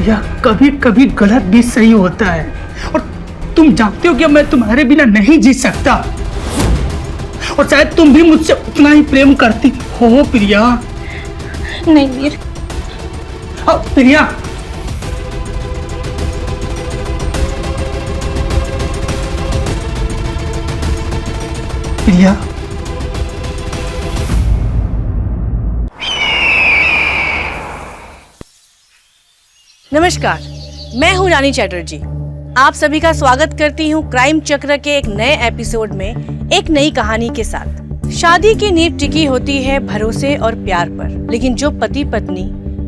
प्रिया, कभी कभी गलत भी सही होता है और तुम जानते हो कि मैं तुम्हारे बिना नहीं जी सकता और शायद तुम भी मुझसे उतना ही प्रेम करती हो प्रिया। नहीं वीर। प्रिया, प्रिया, नमस्कार, मैं हूं रानी चैटर्जी। आप सभी का स्वागत करती हूं क्राइम चक्र के एक नए एपिसोड में एक नई कहानी के साथ। शादी की नींव टिकी होती है भरोसे और प्यार पर, लेकिन जो पति पत्नी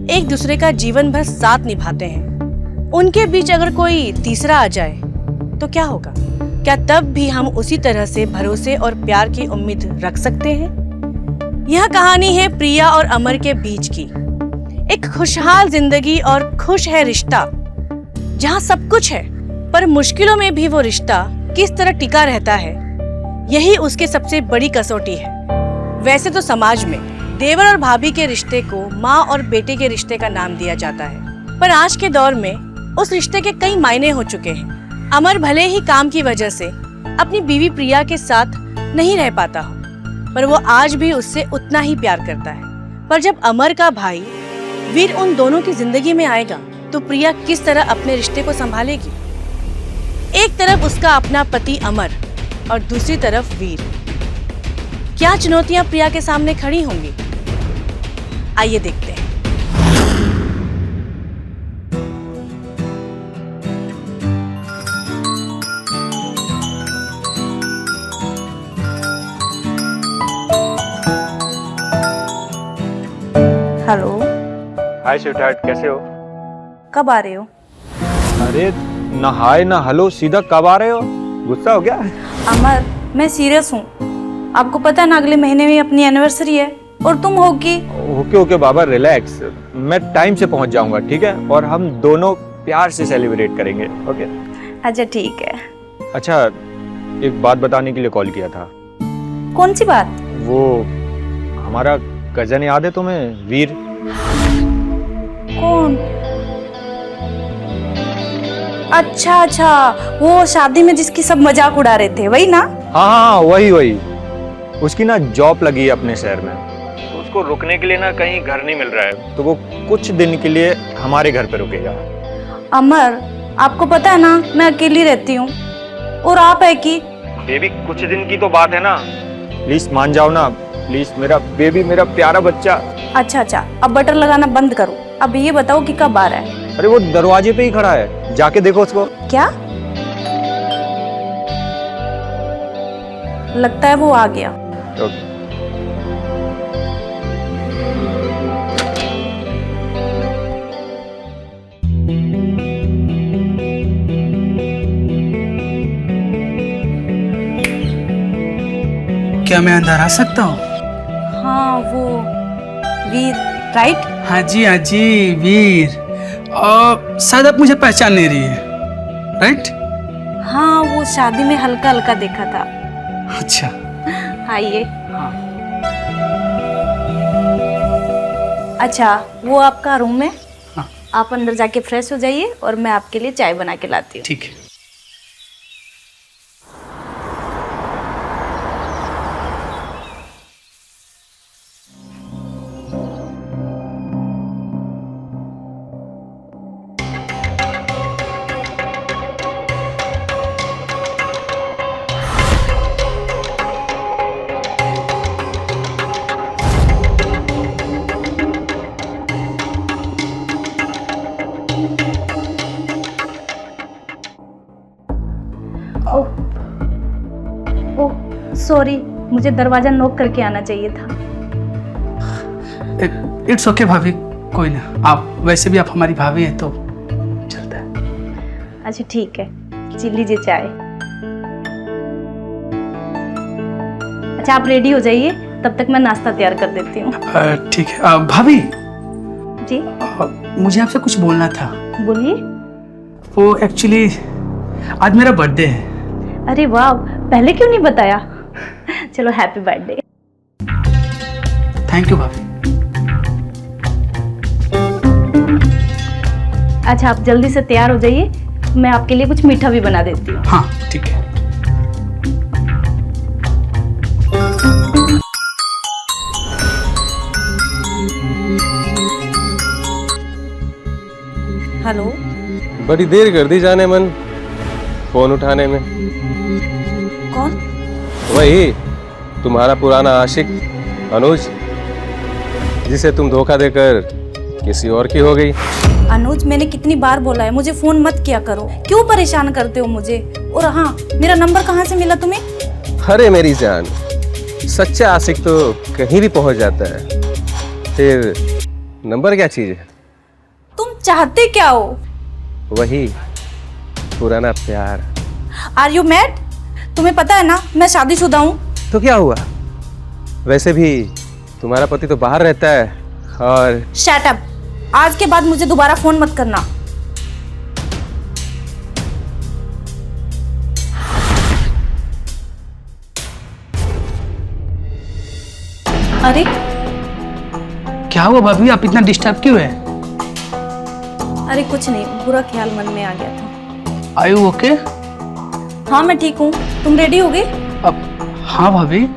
एक दूसरे का जीवन भर साथ निभाते हैं, उनके बीच अगर कोई तीसरा आ जाए तो क्या होगा? क्या तब भी हम उसी तरह से भरोसे और प्यार की उम्मीद रख सकते हैं? यह कहानी है प्रिया और अमर के बीच की। एक खुशहाल जिंदगी और खुश है रिश्ता, जहाँ सब कुछ है पर मुश्किलों में भी वो रिश्ता किस तरह टिका रहता है, यही उसके सबसे बड़ी कसौटी है। वैसे तो समाज में देवर और भाभी के रिश्ते को माँ और बेटे के रिश्ते का नाम दिया जाता है, पर आज के दौर में उस रिश्ते के कई मायने हो चुके हैं। अमर भले ही काम की वजह से अपनी बीवी प्रिया के साथ नहीं रह पाता हो, पर वो आज भी उससे उतना ही प्यार करता है। पर जब अमर का भाई वीर उन दोनों की जिंदगी में आएगा तो प्रिया किस तरह अपने रिश्ते को संभालेगी? एक तरफ उसका अपना पति अमर और दूसरी तरफ वीर। क्या चुनौतियां प्रिया के सामने खड़ी होंगी? आइए देखते हैं। हेलो। हाय स्वीटहार्ट, कैसे हो? कब आ रहे हो? अरे ना हाय ना हेलो, सीधा कब आ रहे हो? गुस्सा हो गया? अमर, मैं सीरियस हूँ। आपको पता है ना, अगले महीने में अपनी एनिवर्सरी है और तुम हो कि ओके बाबा, रिलैक्स। मैं टाइम से पहुंच जाऊंगा, ठीक है? और हम दोनों प्यार से सेलिब्रेट करेंगे, ओके? अच्छा ठीक है। अच्छा, एक बात बताने के लिए कॉल किया था। कौन सी बात? वो हमारा कजन याद है तुम्हें, वीर? कौन? अच्छा, वो शादी में जिसकी सब मजाक उड़ा रहे थे, वही ना? हाँ, वही। उसकी ना जॉब लगी है अपने शहर में, तो उसको रुकने के लिए ना कहीं घर नहीं मिल रहा है, तो वो कुछ दिन के लिए हमारे घर पे रुकेगा। अमर, आपको पता है ना, मैं अकेली रहती हूँ और आप है कि बेबी, कुछ दिन की तो बात है ना, प्लीज मान जाओ ना, प्लीज। मेरा बेबी, मेरा प्यारा बच्चा। अच्छा, अब बटर लगाना बंद करो। अब ये बताओ कि कब आ रहा है? अरे वो दरवाजे पे ही खड़ा है, जाके देखो उसको। क्या? लगता है वो आ गया। ओके। क्या मैं अंदर आ सकता हूँ? हाँ, वो वीर, राइट? हाँ जी, वीर। शायद आप मुझे पहचान नहीं रही है, राइट? हाँ, वो शादी में हल्का हल्का देखा था। अच्छा। आइए। हाँ। अच्छा, वो आपका रूम है। हाँ। आप अंदर जाके फ्रेश हो जाइए और मैं आपके लिए चाय बना के लाती हूँ। ठीक है। ओह सॉरी, मुझे दरवाजा नॉक करके आना चाहिए था। इट्स ओके भाभी, कोई ना। आप वैसे भी आप हमारी भाभी हैं तो चलता है। अच्छा ठीक है, जी लीजिए चाय। अच्छा आप रेडी हो जाइए, तब तक मैं नाश्ता तैयार कर देती हूँ। ठीक है। भाभी जी मुझे आपसे कुछ बोलना था। बोलिए। वो एक्चुअली आज मेरा बर्थडे है। अरे वाह, पहले क्यों नहीं बताया? चलो हैप्पी बर्थडे। थैंक यू भाभी। अच्छा, आप जल्दी से तैयार हो जाइए, मैं आपके लिए कुछ मीठा भी बना देती हूँ। हाँ ठीक है। हेलो। बड़ी देर कर दी जाने मन फोन उठाने में। कौन? वही तुम्हारा पुराना आशिक अनुज, जिसे तुम धोखा देकर किसी और की हो गई। अनुज, मैंने कितनी बार बोला है मुझे फोन मत किया करो, क्यों परेशान करते हो मुझे? और हाँ, मेरा नंबर कहाँ से मिला तुम्हें? अरे मेरी जान, सच्चा आशिक तो कहीं भी पहुंच जाता है, फिर नंबर क्या चीज है? तुम चाहते क्या हो? वही पुराना प्यार। Are you mad? तुम्हें पता है ना मैं शादीशुदा हूँ। तो क्या हुआ, वैसे भी तुम्हारा पति तो बाहर रहता है। और शट अप, आज के बाद मुझे दोबारा फोन मत करना। अरे क्या हुआ भाभी, आप इतना डिस्टर्ब क्यों है? अरे कुछ नहीं, बुरा ख्याल मन में आ गया था। Are you okay? हाँ मैं ठीक हूँ, तुम रेडी हो गए? अब हाँ भाभी।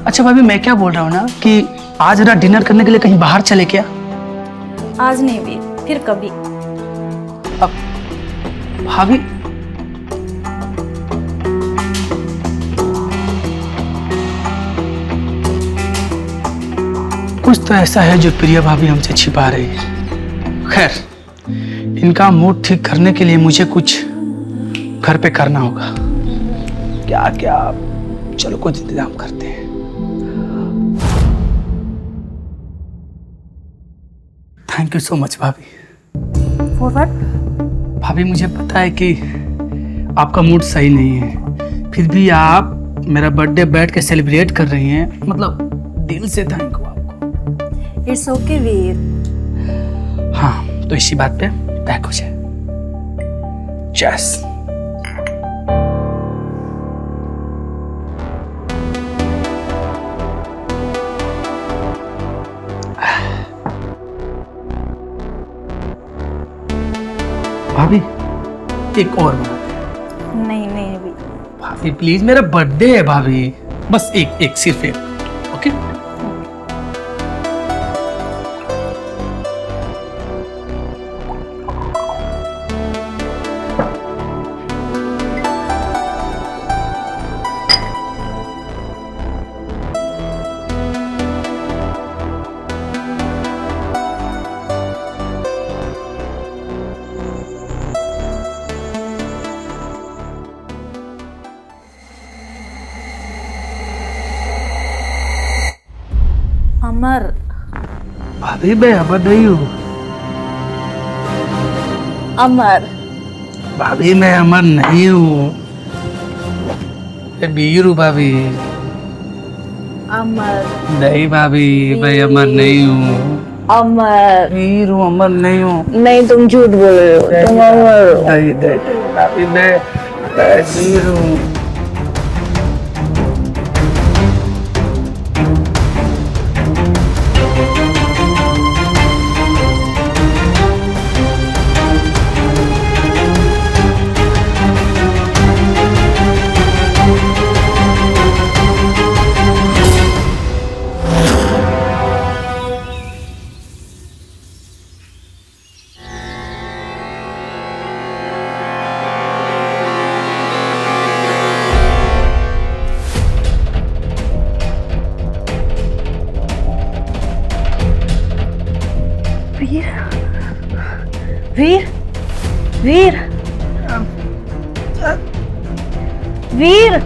अच्छा भाभी, मैं क्या बोल रहा हूँ ना कि आज जरा डिनर करने के लिए कहीं बाहर चले क्या? आज नहीं भी, फिर कभी। अब भाभी, कुछ तो ऐसा है जो प्रिया भाभी हमसे छिपा रही है। खैर, इनका मूड ठीक करने के लिए मुझे कुछ घर पे करना होगा। क्या क्या, चलो कुछ इंतजाम करते हैं। थैंक यू सो मच भाभी। For what? भाभी मुझे पता है कि आपका मूड सही नहीं है, फिर भी आप मेरा बर्थडे बैठ के सेलिब्रेट कर रही हैं, मतलब दिल से थैंक यू आपको। इट्स ओके वीर। हाँ, तो इसी बात पे पैक हो जाए। चेस। भाभी एक और बना दे। नहीं नहीं भी। भाभी प्लीज, मेरा बर्थडे है भाभी, बस एक सिर्फ एक। ओके? अमर। भाभी मैं अमर नहीं हूँ। अमर। भाभी मैं अमर नहीं हूँ, मैं वीर हूँ भाभी। अमर। नहीं भाभी, मैं अमर नहीं हूँ। अमर। वीर हूँ, अमर नहीं हूँ। नहीं, तुम झूठ बोल रहे हो, तुम अमर हो। नहीं भाभी, मैं वीर हूँ। वीर। वीर। वीर।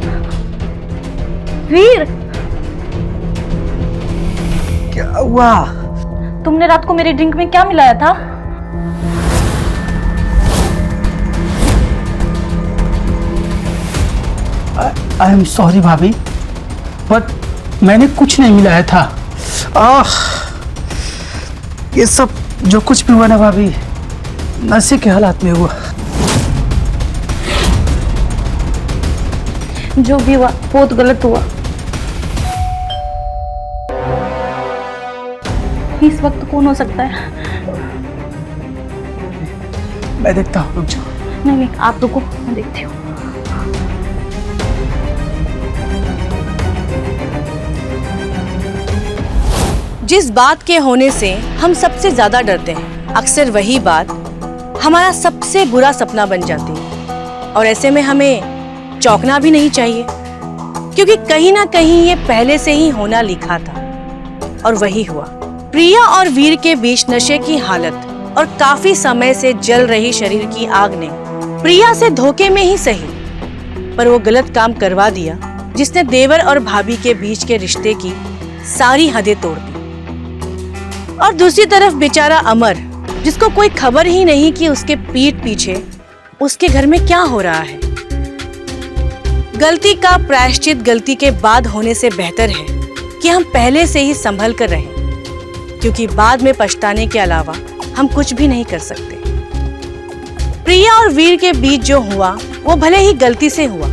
वीर। क्या हुआ? तुमने रात को मेरी ड्रिंक में क्या मिलाया था? आई एम सॉरी भाभी, बट मैंने कुछ नहीं मिलाया था। ये सब जो कुछ भी हुआ ना भाभी, नशे के हालात में हुआ। जो भी हुआ बहुत गलत हुआ। इस वक्त कौन हो सकता है? मैं देखता हूँ, रुक जाओ। नहीं नहीं, आप रुको, मैं देखती हूँ। जिस बात के होने से हम सबसे ज्यादा डरते हैं, अक्सर वही बात हमारा सबसे बुरा सपना बन जाती है। और ऐसे में हमें चौंकना भी नहीं चाहिए, क्योंकि कहीं ना कहीं ये पहले से ही होना लिखा था। और वही हुआ। प्रिया और वीर के बीच नशे की हालत और काफी समय से जल रही शरीर की आग ने प्रिया से धोखे में ही सही, पर वो गलत काम करवा दिया जिसने देवर और भाभी के बीच के रिश्ते की सारी हदें तोड़ दी। और दूसरी तरफ बेचारा अमर, जिसको कोई खबर ही नहीं कि उसके पीठ पीछे उसके घर में क्या हो रहा है। गलती का प्रायश्चित गलती के बाद होने से बेहतर है कि हम पहले से ही संभल कर रहें, क्योंकि बाद में पछताने के अलावा हम कुछ भी नहीं कर सकते। प्रिया और वीर के बीच जो हुआ वो भले ही गलती से हुआ,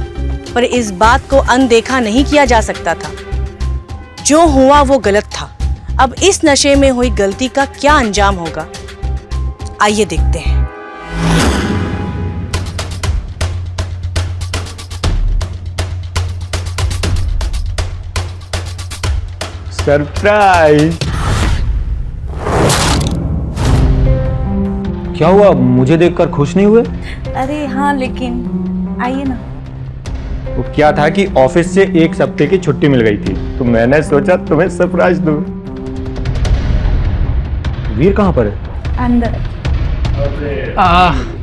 पर इस बात को अनदेखा नहीं किया जा सकता था। जो हुआ वो गलत था। अब इस नशे में हुई गलती का क्या अंजाम होगा, आइए देखते हैं। सरप्राइज। क्या हुआ, मुझे देखकर खुश नहीं हुए? अरे हाँ, लेकिन आइए ना। वो क्या था कि ऑफिस से एक हफ्ते की छुट्टी मिल गई थी, तो मैंने सोचा तुम्हें सरप्राइज दूं। वीर कहाँ पर है? अंदर।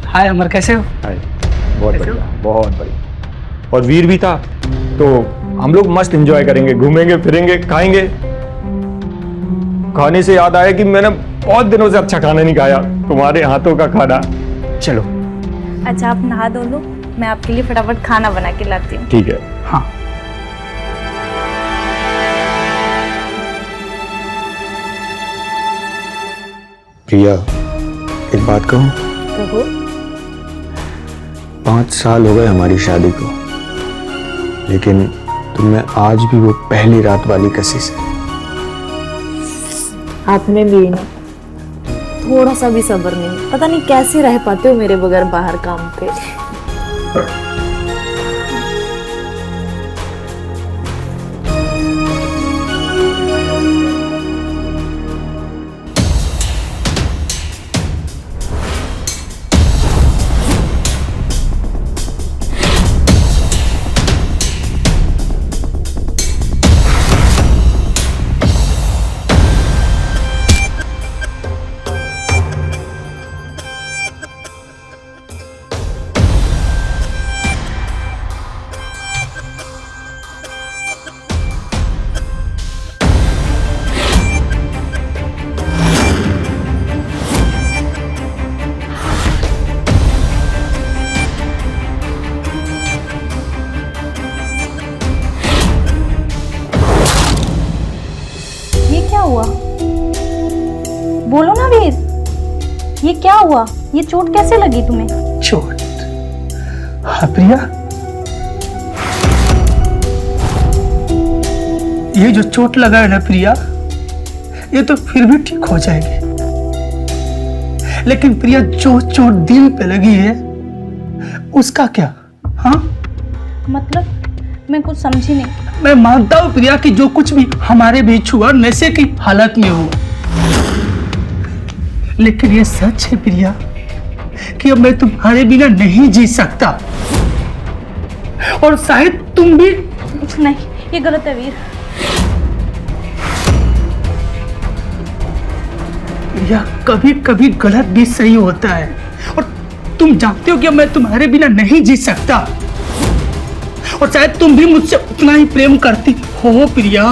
हाय अमर, कैसे हो? हाय, बहुत बढ़िया, बहुत बढ़िया। और वीर भी था, तो हम लोग मस्त एंजॉय करेंगे, घूमेंगे फिरेंगे, खाएंगे। खाने से याद आया कि मैंने बहुत दिनों से अच्छा खाना नहीं खाया, तुम्हारे हाथों का खाना। चलो। अच्छा, आप नहा धो लो, मैं आपके लिए फटाफट खाना बना के लाती हूँ। ठीक है। हाँ। प्रिया, एक बात कहूँ? कहो। 5 साल हो गए हमारी शादी को, लेकिन तुमने आज भी वो पहली रात वाली कशिश है। आप में भी ना थोड़ा सा भी सब्र नहीं, पता नहीं कैसे रह पाते हो मेरे बगैर बाहर काम पे। हुआ? बोलो ना वीर, ये क्या हुआ? ये चोट कैसे लगी तुम्हें? चोट? हाँ प्रिया, ये जो चोट लगा है ना प्रिया, ये तो फिर भी ठीक हो जाएगी। लेकिन प्रिया, जो चोट दिल पे लगी है उसका क्या? हाँ मतलब मैं कुछ समझी नहीं। मैं मानता हूं प्रिया कि जो कुछ भी हमारे बीच हुआ नशे की हालत में हुआ, लेकिन ये सच है प्रिया कि अब मैं तुम्हारे बिना नहीं जी सकता, और शायद तुम भी नहीं। ये गलत है वीर। प्रिया, कभी कभी गलत भी सही होता है, और तुम जानते हो कि मैं तुम्हारे बिना नहीं जी सकता, और शायद तुम भी मुझसे उतना ही प्रेम करती हो प्रिया।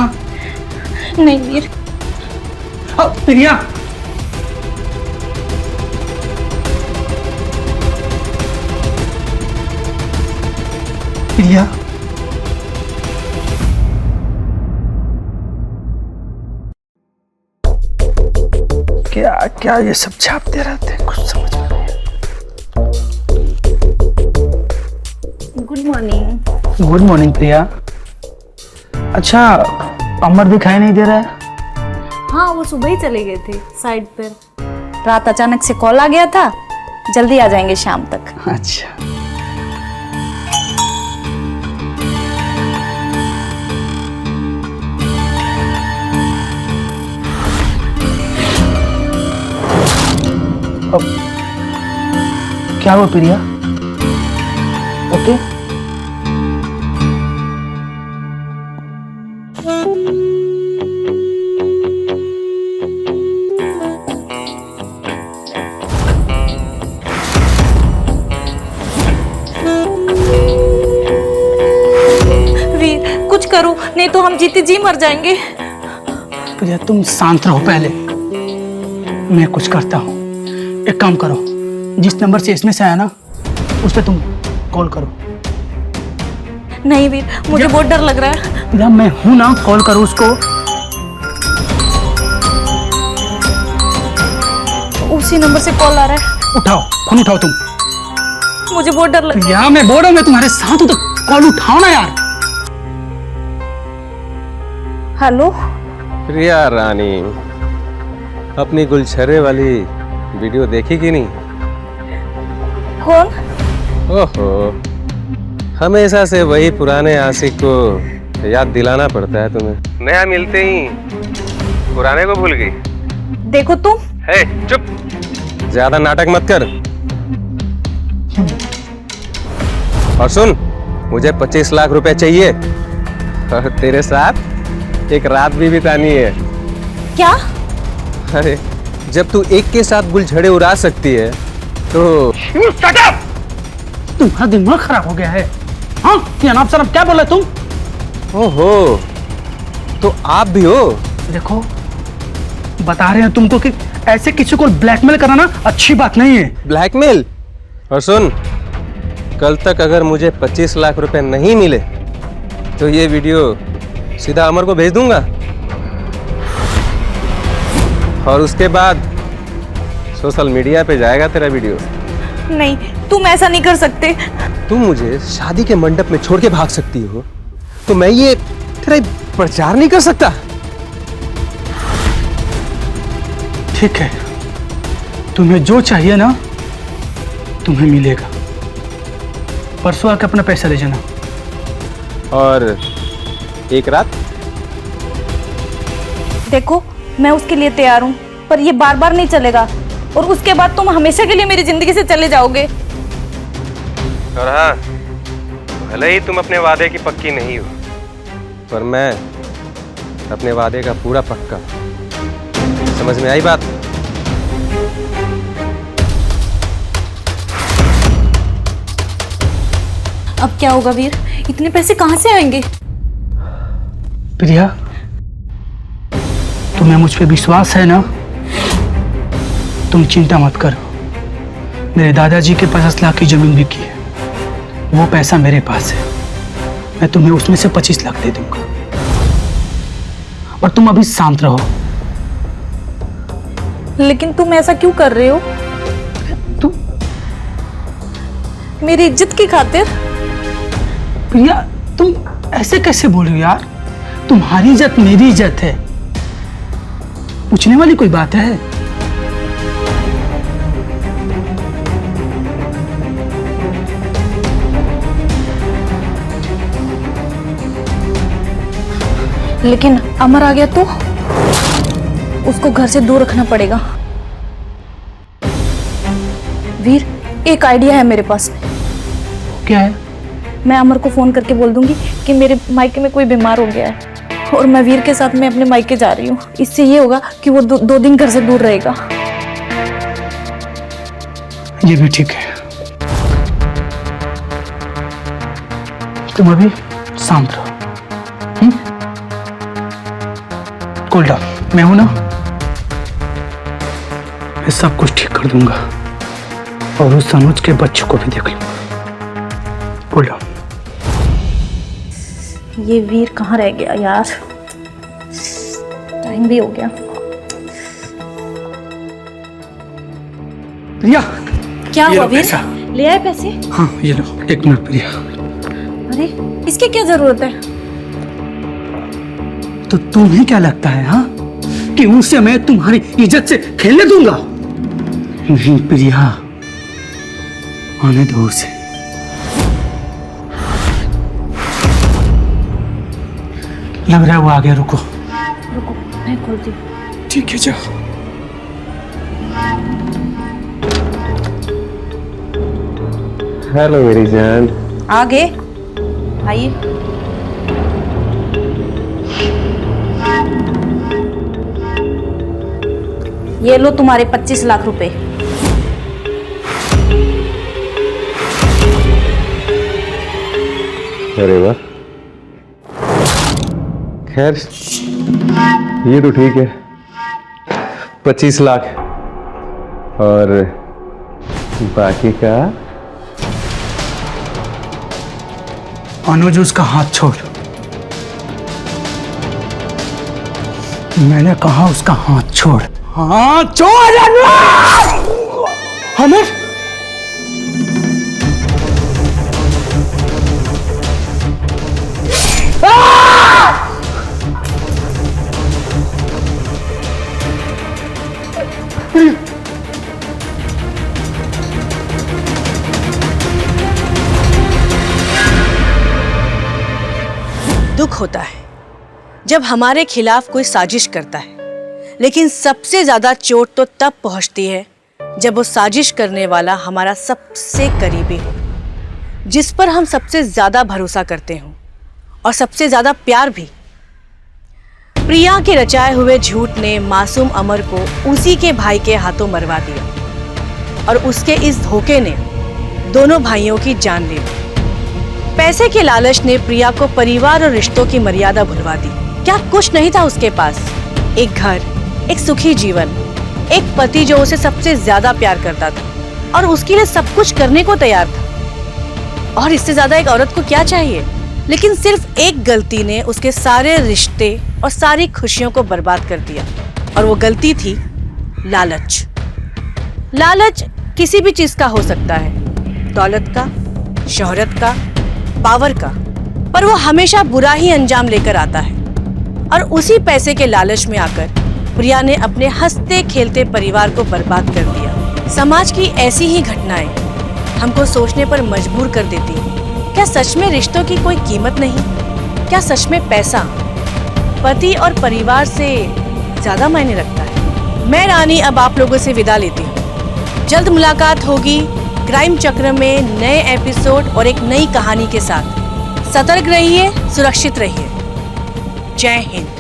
नहीं वीर। प्रिया, प्रिया, क्या क्या ये सब छापते रहते हैं, कुछ समझ में नहीं। Good morning. गुड मॉर्निंग प्रिया। अच्छा, अमर दिखाई नहीं दे रहा है? हाँ, वो सुबह ही चले गए थे साइड पर। रात अचानक से कॉल आ गया था, जल्दी आ जाएंगे शाम तक। अच्छा, अब क्या हुआ प्रिया? ओके? वीर कुछ करो, नहीं तो हम जीते जी मर जाएंगे। प्रिया तुम शांत रहो पहले, मैं कुछ करता हूँ। एक काम करो, जिस नंबर से इसमें से आया ना उस पर तुम कॉल करो। नहीं वीर, मुझे बहुत डर लग रहा है। प्रिया मैं हूं ना, कॉल करो उसको। उसी नंबर से कॉल आ रहा है। उठाओ, फोन उठाओ तुम। मुझे बहुत डर लग रहा है। प्रिया मैं बोल रहा हूं, मैं तुम्हारे साथ हूं तो कॉल उठाओ ना यार। हेलो, प्रिया रानी, अपनी गुलछरे वाली वीडियो देखी कि नहीं? कौन? ओहो, हमेशा से वही पुराने आशिक को याद दिलाना पड़ता है तुम्हें। नया मिलते ही पुराने को भूल गई। देखो तुम। हे चुप, ज्यादा नाटक मत कर। और सुन, मुझे 25 लाख रुपए चाहिए और तेरे साथ एक रात भी बितानी है। क्या? अरे जब तू एक के साथ गुलछड़े उड़ा सकती है तो तुम्हारा दिमाग खराब हो गया है? हाँ, ये अनाप शनाप क्या बोल रहे तुम? ओहो, तो आप भी हो? देखो, बता रहे हैं तुमको कि ऐसे किसी को ब्लैकमेल करना ना अच्छी बात नहीं है। ब्लैकमेल? और सुन, कल तक अगर मुझे 25 लाख रुपए नहीं मिले तो ये वीडियो सीधा अमर को भेज दूंगा और उसके बाद सोशल मीडिया पे जाएगा तेरा वीडियो। नहीं, तुम ऐसा नहीं कर सकते। तुम मुझे शादी के मंडप में छोड़ के भाग सकती हो तो मैं ये तेरा प्रचार नहीं कर सकता? ठीक है, तुम्हें जो चाहिए ना तुम्हें मिलेगा। परसों आके अपना पैसा ले जाना। और एक रात? देखो, मैं उसके लिए तैयार हूँ, पर ये बार बार नहीं चलेगा और उसके बाद तुम हमेशा के लिए मेरी जिंदगी से चले जाओगे। और हाँ, भले ही तुम अपने वादे की पक्की नहीं हो, पर मैं अपने वादे का पूरा पक्का। समझ में आई बात? अब क्या होगा वीर? इतने पैसे कहाँ से आएंगे? प्रिया, तुम्हें मुझ पे विश्वास है ना? तुम चिंता मत करो। मेरे दादाजी के 50 लाख की जमीन बिकी है, वो पैसा मेरे पास है। मैं तुम्हें उसमें से 25 लाख दे दूंगा और तुम अभी शांत रहो। लेकिन तुम ऐसा क्यों कर रहे हो? तुम मेरी इज्जत की खातिर? प्रिया, तुम ऐसे कैसे बोल रही हो यार? तुम्हारी इज्जत मेरी इज्जत है, पूछने वाली कोई बात है? लेकिन अमर आ गया तो उसको घर से दूर रखना पड़ेगा। वीर, एक आइडिया है मेरे पास। क्या है? मैं अमर को फोन करके बोल दूंगी कि मेरे मायके में कोई बीमार हो गया है और मैं वीर के साथ में अपने मायके जा रही हूँ। इससे ये होगा कि वो दो दिन घर से दूर रहेगा। ये भी ठीक है। तुम अभी शांत रहो। कूल डाउन, मैं हूं ना, मैं सब कुछ ठीक कर दूंगा और उस अनुज के बच्चों को भी देख लूंगा। Cool down. ये वीर कहाँ रह गया यार? टाइम भी हो गया। प्रिया, क्या ये हुआ लो वीर? पैसा। ले आए पैसे? हाँ ये लो, 1 मिनट प्रिया। अरे इसकी क्या जरूरत है? तो तुम्हें क्या लगता है हाँ कि उनसे मैं तुम्हारी इज्जत से खेलने दूंगा? नहीं प्रिया, आने दो उसे। लग रहा है वो आ गया, रुको। रुको, मैं खोलती हूँ। ठीक है, जाओ। हेलो मेरी जान। आगे आइए। ये लो तुम्हारे 25 लाख रुपए। अरे वाह, खैर ये तो ठीक है। 25 लाख और बाकी का? अनुज, उसका हाथ छोड़। मैंने कहा उसका हाथ छोड़। हाथ छोड़ अनुज। दुख होता है जब हमारे खिलाफ कोई साजिश करता है, लेकिन सबसे ज्यादा चोट तो तब पहुंचती है जब वो साजिश करने वाला हमारा सबसे करीबी हो, जिस पर हम सबसे ज्यादा भरोसा करते हो और सबसे ज्यादा प्यार भी। प्रिया के रचाए हुए झूठ ने मासूम अमर को उसी के भाई के हाथों मरवा दिया और उसके इस धोखे ने दोनों भाइयों की जान ले ली। पैसे के लालच ने प्रिया को परिवार और रिश्तों की मर्यादा भुलवा दी। क्या कुछ नहीं था उसके पास? एक घर, एक सुखी जीवन, एक पति जो उसे सबसे ज्यादा प्यार करता था और उसके लिए सब कुछ करने को तैयार था। और इससे ज्यादा एक औरत को क्या चाहिए? लेकिन सिर्फ एक गलती ने उसके सारे रिश्ते और सारी खुशियों को बर्बाद कर दिया, और वो गलती थी लालच। लालच किसी भी चीज का हो सकता है, दौलत का, शोहरत का, पावर का, पर वो हमेशा बुरा ही अंजाम लेकर आता है। और उसी पैसे के लालच में आकर प्रिया ने अपने हंसते खेलते परिवार को बर्बाद कर दिया। समाज की ऐसी ही घटनाएं हमको सोचने पर मजबूर कर देती हैं। क्या सच में रिश्तों की कोई कीमत नहीं? क्या सच में पैसा पति और परिवार से ज्यादा मायने रखता है? मैं रानी अब आप लोगों से विदा लेती हूँ। जल्द मुलाकात होगी क्राइम चक्र में नए एपिसोड और एक नई कहानी के साथ। सतर्क रहिए, सुरक्षित रहिए। जय हिंद।